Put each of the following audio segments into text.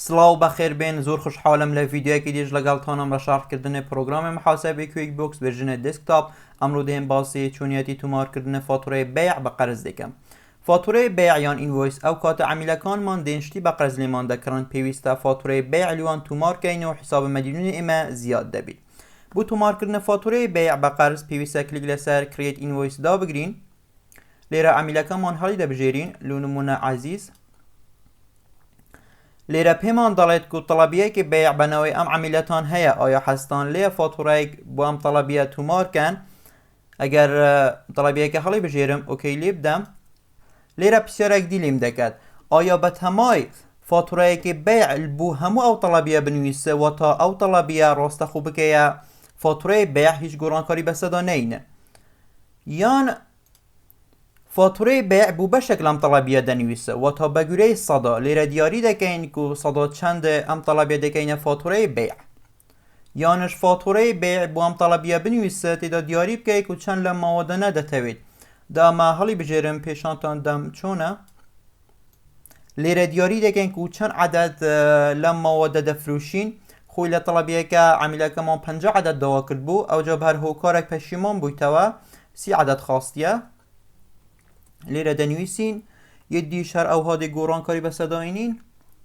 سلااو بەخێر بێن زۆر خوشحاڵم لە ڤیدیۆیەکی دیش لەگەڵتانم لە شارحکردنی پڕۆگرامی محاسبی کویکبوکس ڤێرژنە دسکتاپ ئەمڕۆ دێم باسی چۆنیەتی تومارکردنی فاتورەی بەیع بە قەرز دەکەم. فاتورەی بەیع یان ئینڤۆیس ئەو کاتە عەمیلەکانمان دێنشتی بە قەرز لێمان دەکڕن پێویستە فاتورەی بەیع لێوان تومارکەین و حساب مەدیونی ئێمە زیاد دەبێت. بۆ تومارکردنی فاتورەی بەیع بە قەرز پێویستە کلیک لەسەر کریێت ئینڤۆیس دا بگرین. لێرە عەمیلەکانمان هەڵی دەبژێرین لۆ نمونە عەزیز. لێرە پێمان دەڵێت و تەڵەبیەکی بەیع بەنەوەی ئەم عەمیلەتان هەیە ئایا حەستان لێ فاتورەیەک بۆ ئەم تەڵەبیە تومارکەن. ئەگەر تەڵەبیەکە هەڵی بژێرم ئۆکەی لێ بدەم. لێرە پرسیارێک دی لێم دەکات ئایا بەتەمای فاتورەیەکی بەیع بوو هەموو ئەو تەڵەبیە بنویسە و تا ئەو تەڵەبیە ڕاستەخۆ بکەیە فاتورەی بەیع هیچ گۆڕانکاری بەسەدا نەینە، یان فاتورەی بەیع بوو بەشێک لەم تەڵەبیە دەنویسە و تا بە گوێرەی سەدا لێرە دیاری دەکەین و سەدا چەندە ئەم تەڵەبیە دەکەینە فاتورەی بەیع، یانش فاتورەی بەیع بۆ ئەم تەڵەبیە بنویسە تێدا دیاری بکەیت و چەند لە ماوەدە نەدەتەوێت. داما هەڵی بژێرم پێشانتان دەم چۆنە. لێرە دیاری دەکەین و چەند عەدەد لەم ماوەدە دەفرۆشین. خۆی لە تەڵەبیەکە عەمیلەکەمان 50 عەدەد داوا کرد بوو، ئەوجا هەر هۆکارێک پەشیمان بوویتەوە 30 عەدەد خاستیە. لێرە دەنویسین یەدیش هەر ئەو هادێ گۆڕانکاری بەسەداینین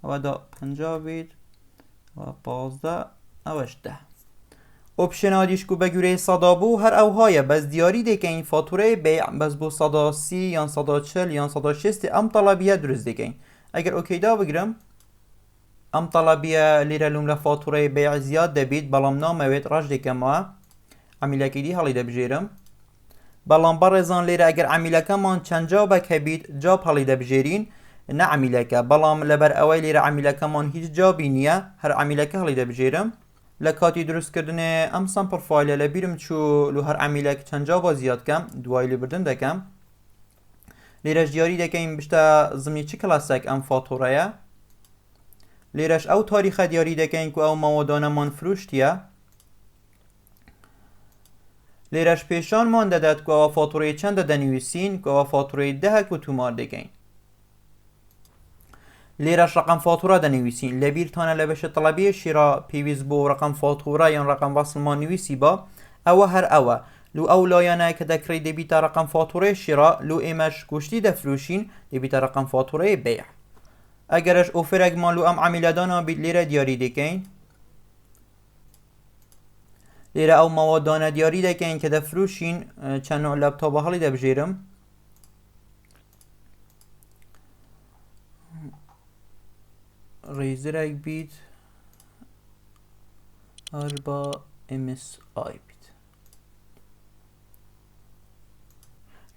ئەوەدا 50 بێت و 15 ئەوەش 10. ئۆپشنە دیشکو بە گوێرەی سەدا بوو هەر ئەوهایە بەس دیاری دەکەین فاتورەی بەیع بەس بۆ 130 یان 140 یان 160 ئەم تەڵەبیە دروست دەکەین. ئەگەر ئۆکەیدا بگرم ئەم تەڵەبیە لێرە لوم لە فاتورەی بەیع زیاد دەبێت بەڵام نامەوێت ڕەش دەکەمەوە. عەمیلەکەی دی هەڵی دەبژێرم. بەڵام بەڕێزان لێرە ئەگەر عەمیلەکەمان چەند جابێک هەبیت جاب هەڵی دەبژێرین نە عەمیلەکە، بەڵام لەبەر ئەوەی لێرە عەمیلەکەمان هیچ جابی نییە هەر عەمیلەکە هەڵی دەبژێرم. لە کاتی دروستکردنی ئەم سەمپڵ فایلە لە بیرم چوو لە هەر عەمیلەک چەند جابە زیادکەم دوای لێبردن دەکەم. لێرەش دیاری دەکەین بشتە زمنی چ کلاسێک ئەم فاتورەیە. لێرەش ئەو تاریخە دیاری دەکەین و ئەو ماوەدانەمان فروشتیە. لێرەش پێشانمان دەدات کەەوە فاتورەی چەندە دەنویسین کەەوە فاتورەی 10 و تومار دەکەین. لێرەش ڕقم فاتورە دەنویسین. لە بیرتانە لە بەشە تەڵەبیە شیرا پێویست بۆ ڕقم فاتورە یان ڕقم بەسڵمان نویسی بە ئەوە هەر ئەوە لو ئەو لایەنە کە دەکڕی دەبیتە ڕقم فاتورەی شیرا لو ئێمەش گوشتی دەفروشین دەبیتە ڕقم فاتورەی بەیع. ئەگەرش ئۆفرێکمان لو ئەم عەمیلەدانە بیت لێرە دیاری دەکەین. لێرە ئەو ماوەدانە دیاری دەکەین کە دەفروشین چەند نوع لەپتۆپە هەڵی دەبژێرم. ڕێزرێک بیت هەر بە MSI بیت.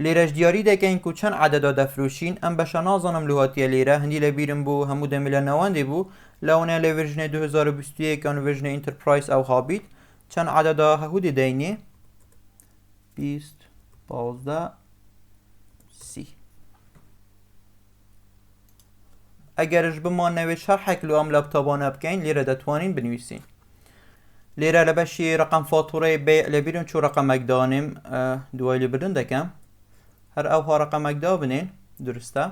لێرەش دیاری دەکەین و چەند عەدەدا دەفروشین. ئەم بەشە نازانم لوهاتیە لێرە هەندی لە بیرم بوو هەموو دەمی لە نەوەندی بوو لەونە لە ڤێرژنەی 2021 یان ڤێرژنەی ئینتەرپرایز ئەو هابیت چەند عەدەدا هەهودی دەینێ 20 15 30. ئەگەرش بمانەوێت شەرحێک لە ئەم لەپتۆپانە بکەین لێرە دەتوانین بنویسین. لێرە لە بەشی ڕقم فاتورەی بەیع لە بیرم چوو ڕقەمێک دانیم دوای لێبردن دەکەم. هەر ئەوها ڕقەمێکدا بنێن دروستە.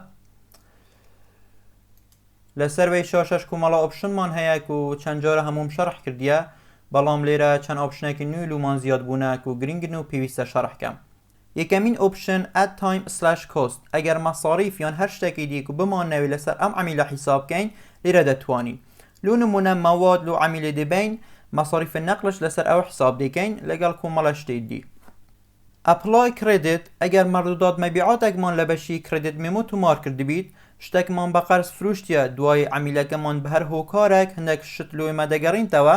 لەسەر شاشەش کومەڵە ئۆپشنمان هەیە و چەند جارە هەموم شەرح کردیە، بەڵام لێرە چەند ئۆپشنێکی نوێ لومان زیاد بوونەک و گرنگن و پێویستە شەرحکەم. یەکەمین ئۆپشن add time/cost. ئەگەر مەساریف یان هەر شتێکی دیک و بمانەوێت لەسەر ئەم عەمیلە حیساب بکەین لێرە دەتوانین. لۆ نمونە مەواد لۆ عەمیلێ دەبین مەساریفە نەقلش لەسەر ئەو حساب دەکەین لەگەڵ کومەڵە شتێک دی. ئەپلای کردیت ئەگەر مەردودات مەبیعاتێکمان لە بەشی کردیت مێمۆ تومار کردبیت شتێکمان بە قەرز فروشتیە دوای عەمیلەکەمان بە هەر هۆکارێک هەندێک شت لۆ ئێمە دەگەڕینتەوە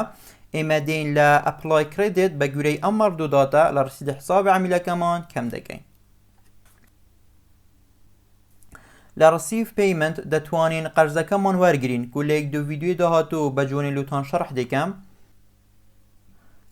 ئێمە دێین لە ئەپلای کردیت بە گوێرەی ئەم مەردوداتە لە ڕسیدە حسابی عەمیلەکەمان کەم دەکەین. لە ڕسیف پیمنت دەتوانین قەرزەکەمان وەرگرین و لە 1-2 ڤیدیۆی داهاتوو بە جوانی لوتان شەرح دەکەم.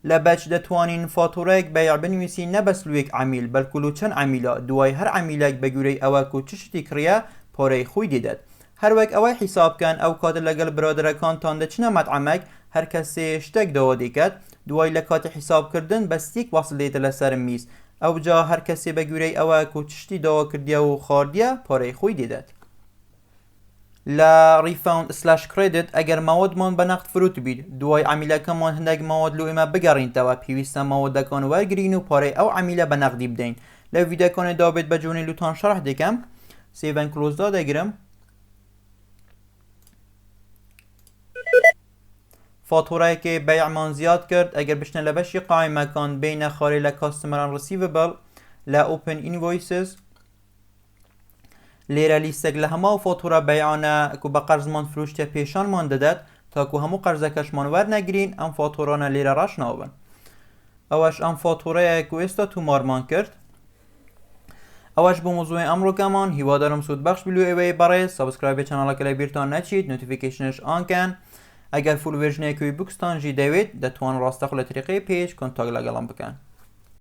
لە بەچ دەتوانین فاتورەیەک بەیع بنویسین نەبەس لوێک عەمیل بەلکو لو چەند عەمیلە دوای هەر عەمیلێک بە گوێرەی ئەوە و چ شتی کڕیە پۆرەی خۆی دێدەت. هەروەک ئەوەی حیسابکەن ئەو کاتە لەگەڵ برادەرەکانتان دەچنە مەطعەمێک هەر کەسێ شتێک داوا دەکات دوای لە کاتی حیسابکردن بەستێک واصل دێتە لەسەر میز ئەوجا هەر کەسێ بە گوێرەی ئەوە و چ شتی داوا کردیە و خواردیە پۆرەی خۆی دێدەت. لا ريفاوند سلاش كريدت اگر موادمان بنقد فروت بید دوای عمیلەکەمان هەندێک مواد لۆ ئێمە بگەڕینتەوە پێویستە موادەکان وەرگرین و پارەی ئەو عمیلە بە نەقدی بدەین لە ڤیدیۆکانێکدا بێت بە جوانی لوتان شەرح دەکەم سیڤ ئەند کلۆزدا دەگرم فاتورەیەکی بەیعمان زیاد کرد ئەگەر بچنە لە بەشی قایمەکان بینە خارێ لە کاستمەران ڕسیڤبڵ لە ئۆپن ئینڤۆیسز لێرە لیستێک لە هەموو فاتورە بەیعانە کو بە قەرزمان فروشتە پێشانمان دەدات تاکو هەموو قەرزەکەشمان وەرنەگرین ئەم فاتورانە لێرە ڕاشنەوە بن ئەوەش ئەم فاتورەیە کو ئێستا تومارمان کرد ئەوەش بۆ مۆزوعی ئەمڕۆکەمان هیوادارم سوودبەخش بی لۆ ئێوەی بەڕێز سابسکرایبی چەنەڵەکە لە بیرتان نەچیت نۆتیفیکیشنش ئانکەن ئەگەر فول ڤێرژنەیە کویکبوکستان ژی دەوێت دەتوان ڕاستەخ لە طریقەی پێش کۆنتاک لەگەڵم بکەن